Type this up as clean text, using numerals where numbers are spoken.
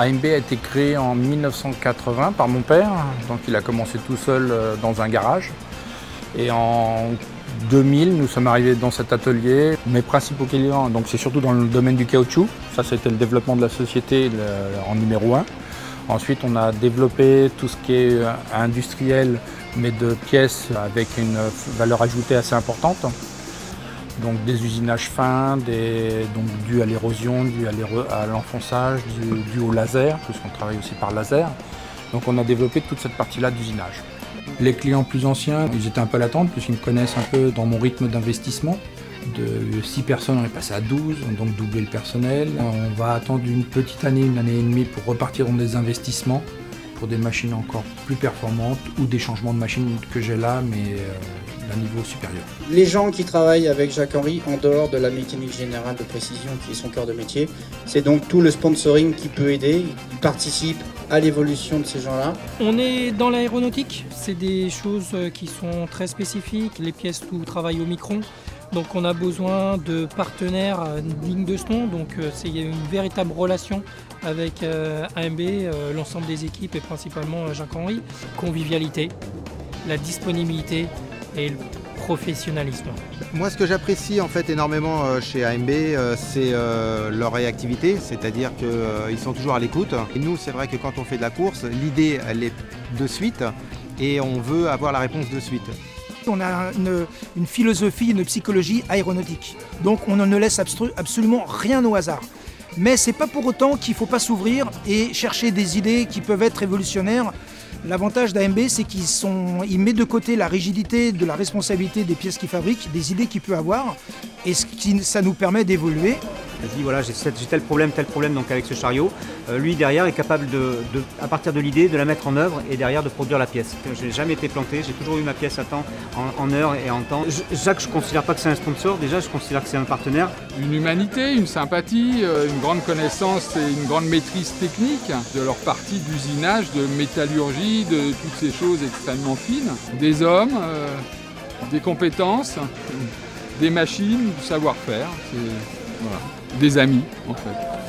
AMB a été créé en 1980 par mon père, donc il a commencé tout seul dans un garage. Et en 2000, nous sommes arrivés dans cet atelier. Mes principaux clients, donc c'est surtout dans le domaine du caoutchouc. Ça, c'était le développement de la société en numéro 1. Ensuite, on a développé tout ce qui est industriel, mais de pièces avec une valeur ajoutée assez importante. Donc des usinages fins, donc dû à l'érosion, dû à l'enfonçage, dû au laser, puisqu'on travaille aussi par laser. Donc on a développé toute cette partie-là d'usinage. Les clients plus anciens, ils étaient un peu à l'attente, puisqu'ils me connaissent un peu dans mon rythme d'investissement. De 6 personnes, on est passé à 12, on a donc doublé le personnel. On va attendre une petite année, une année et demie pour repartir dans des investissements, pour des machines encore plus performantes ou des changements de machines que j'ai là, mais d'un niveau supérieur. Les gens qui travaillent avec Jacques-Henri, en dehors de la mécanique générale de précision qui est son cœur de métier, c'est donc tout le sponsoring qui peut aider. Il participe à l'évolution de ces gens-là. On est dans l'aéronautique, c'est des choses qui sont très spécifiques. Les pièces tout travaillent au micron. Donc on a besoin de partenaires dignes de ce nom, donc il y a une véritable relation avec AMB, l'ensemble des équipes et principalement Jacques-Henri. Convivialité, la disponibilité et le professionnalisme. Moi, ce que j'apprécie en fait énormément chez AMB, c'est leur réactivité, c'est-à-dire qu'ils sont toujours à l'écoute. Et nous, c'est vrai que quand on fait de la course, l'idée elle est de suite et on veut avoir la réponse de suite. On a une philosophie, une psychologie aéronautique. Donc on ne laisse absolument rien au hasard. Mais c'est pas pour autant qu'il ne faut pas s'ouvrir et chercher des idées qui peuvent être révolutionnaires. L'avantage d'AMB, c'est qu'il met de côté la rigidité de la responsabilité des pièces qu'il fabrique, des idées qu'il peut avoir, et ça nous permet d'évoluer. Il dit voilà, j'ai tel problème, donc avec ce chariot. Lui derrière est capable à partir de l'idée, de la mettre en œuvre et derrière de produire la pièce. Je n'ai jamais été planté, j'ai toujours eu ma pièce à temps, en heure et en temps. Jacques, je ne considère pas que c'est un sponsor, déjà je considère que c'est un partenaire. Une humanité, une sympathie, une grande connaissance et une grande maîtrise technique de leur partie d'usinage, de métallurgie, de toutes ces choses extrêmement fines. Des hommes, des compétences, des machines, du savoir-faire. Voilà. Des amis en fait.